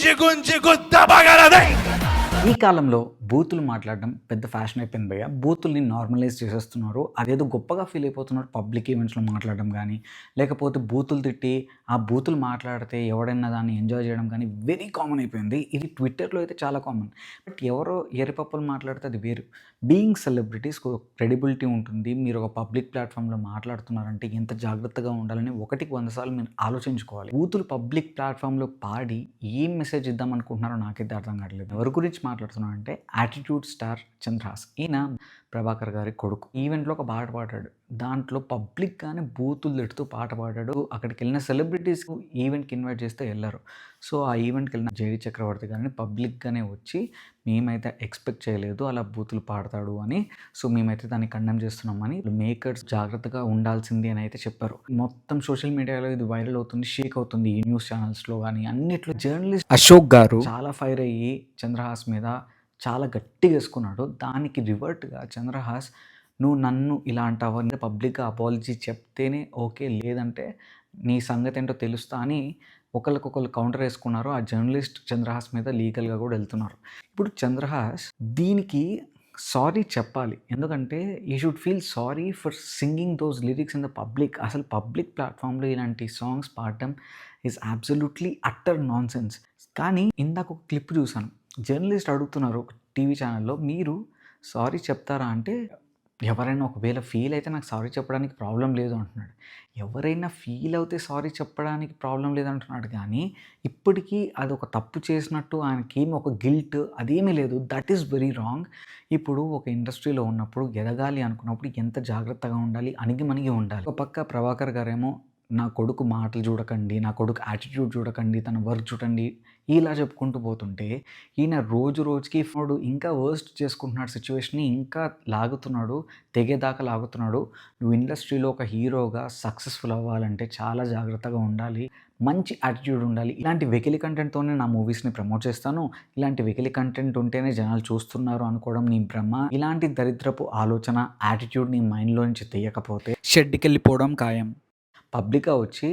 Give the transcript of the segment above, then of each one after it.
గుంజి గుంజి గుద్దబగలదే. ఈ కాలంలో బూతులు మాట్లాడడం పెద్ద ఫ్యాషన్ అయిపోయింది భయ్య. బూతుల్ని నార్మలైజ్ చేసేస్తున్నారు. అదేదో గొప్పగా ఫీల్ అయిపోతున్నారు పబ్లిక్ ఈవెంట్స్లో మాట్లాడడం కానీ, లేకపోతే బూతులు తిట్టి ఆ బూతులు మాట్లాడితే ఎవడైనా దాన్ని ఎంజాయ్ చేయడం కానీ వెరీ కామన్ అయిపోయింది. ఇది ట్విట్టర్లో అయితే చాలా కామన్. బట్ ఎవరో ఎర్రిపప్పులు మాట్లాడితే అది వేరు. బీయింగ్ సెలబ్రిటీస్ క్రెడిబిలిటీ ఉంటుంది. మీరు ఒక పబ్లిక్ ప్లాట్ఫామ్లో మాట్లాడుతున్నారంటే ఎంత జాగ్రత్తగా ఉండాలని 100 సార్లు మీరు ఆలోచించుకోవాలి. బూతులు పబ్లిక్ ప్లాట్ఫామ్లో పాడి ఏం మెసేజ్ ఇద్దాం అనుకుంటున్నారో నాకైతే అర్థం కావట్లేదు. ఎవరి గురించి మాట్లాడుతున్నాను అంటే యాటిట్యూడ్ స్టార్ చంద్రహాస్. ఈయన ప్రభాకర్ గారి కొడుకు. ఈవెంట్లో ఒక పాట పాడాడు. దాంట్లో పబ్లిక్గానే బూతులు తిడుతూ పాట పాడాడు. అక్కడికి వెళ్ళిన సెలబ్రిటీస్ ఈవెంట్కి ఇన్వైట్ చేస్తే వెళ్ళారు. సో ఆ ఈవెంట్కి వెళ్ళిన జేడి చక్రవర్తి గారిని పబ్లిక్గానే వచ్చి మేమైతే ఎక్స్పెక్ట్ చేయలేదు అలా బూతులు పాడతాడు అని. సో మేమైతే దాన్ని కండెమ్ చేస్తున్నామని మేకర్స్ జాగ్రత్తగా ఉండాల్సింది అని అయితే చెప్పారు. మొత్తం సోషల్ మీడియాలో ఇది వైరల్ అవుతుంది, షేక్ అవుతుంది. ఈ న్యూస్ ఛానల్స్లో కానీ అన్నిట్లో. జర్నలిస్ట్ అశోక్ గారు చాలా ఫైర్ అయ్యి చంద్రహాస్ మీద చాలా గట్టిగా వేసుకున్నాడు. దానికి రివర్ట్గా చంద్రహాస్ నువ్వు నన్ను ఇలా అంటావా, పబ్లిక్గా అపాలజీ చెప్తేనే ఓకే, లేదంటే నీ సంగతి ఏంటో తెలుస్తా అని ఒకరికొకరు కౌంటర్ వేసుకున్నారు. ఆ జర్నలిస్ట్ చంద్రహాస్ మీద లీగల్గా కూడా వెళ్తున్నారు. ఇప్పుడు చంద్రహాస్ దీనికి సారీ చెప్పాలి. ఎందుకంటే you should feel sorry for singing those lyrics in the public. అసలు పబ్లిక్ ప్లాట్ఫామ్లో ఇలాంటి సాంగ్స్ పాడటం is absolutely utter non sense. కానీ ఇందాక ఒక క్లిప్ చూసాను. జర్నలిస్ట్ అడుగుతున్నారు ఒక టీవీ ఛానల్లో, మీరు సారీ చెప్తారా అంటే ఎవరైనా ఒకవేళ ఫీల్ అయితే నాకు సారీ చెప్పడానికి ప్రాబ్లం లేదు అంటున్నాడు. ఎవరైనా ఫీల్ అవుతే సారీ చెప్పడానికి ప్రాబ్లం లేదంటున్నాడు. కానీ ఇప్పటికీ అది ఒక తప్పు చేసినట్టు ఆయనకేమి ఒక గిల్ట్ అదేమీ లేదు. That is very wrong. ఇప్పుడు ఒక ఇండస్ట్రీలో ఉన్నప్పుడు ఎదగాలి అనుకున్నప్పుడు ఎంత జాగ్రత్తగా ఉండాలి, అణిగిమణిగి ఉండాలి. ఒక పక్క ప్రభాకర్ గారేమో నా కొడుకు మాటలు చూడకండి, నా కొడుకు యాటిట్యూడ్ చూడకండి, తన వర్క్ చూడండి ఇలా చెప్పుకుంటూ పోతుంటే ఈయన రోజు రోజుకి వాడు ఇంకా వర్స్ట్ చేసుకుంటున్నాడు. సిచ్యువేషన్ని ఇంకా లాగుతున్నాడు, తెగేదాకా లాగుతున్నాడు. నువ్వు ఇండస్ట్రీలో ఒక హీరోగా సక్సెస్ఫుల్ అవ్వాలంటే చాలా జాగ్రత్తగా ఉండాలి, మంచి యాటిట్యూడ్ ఉండాలి. ఇలాంటి వెకిలి కంటెంట్తోనే నా మూవీస్ని ప్రమోట్ చేస్తాను, ఇలాంటి వెకిలి కంటెంట్ ఉంటేనే జనాలు చూస్తున్నారు అనుకోవడం నీ భ్రమ. ఇలాంటి దరిద్రపు ఆలోచన యాటిట్యూడ్ నీ మైండ్లో నుంచి తీయకపోతే షెడ్కి వెళ్ళిపోవడం ఖాయం. పబ్లిక్గా వచ్చి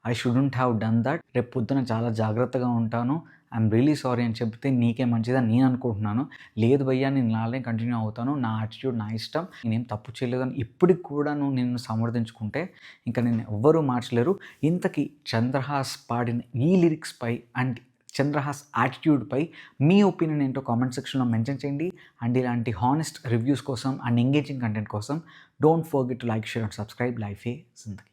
I shouldn't have done that, రేపు పొద్దున చాలా జాగ్రత్తగా ఉంటాను, ఐఎమ్ రియలీ సారీ అని చెప్తే నీకే మంచిదని నేను అనుకుంటున్నాను. లేదు భయ్యా, నేను నాలే కంటిన్యూ అవుతాను, నా యాటిట్యూడ్ నా ఇష్టం, నేనేం తప్పు చేయలేదని ఇప్పటికి కూడా నువ్వు నిన్ను సమర్థించుకుంటే ఇంకా నేను ఎవ్వరూ మార్చలేరు. ఇంతకీ చంద్రహాస్ పాడిన ఈ లిరిక్స్పై అండ్ చంద్రహాస్ యాటిట్యూడ్పై మీ ఒపీనియన్ ఏంటో కామెంట్ సెక్షన్లో మెన్షన్ చేయండి. అండ్ ఇలాంటి హానెస్ట్ రివ్యూస్ కోసం అండ్ ఎంగేజింగ్ కంటెంట్ కోసం don't forget to like, share and subscribe లైఫే జిందగీ.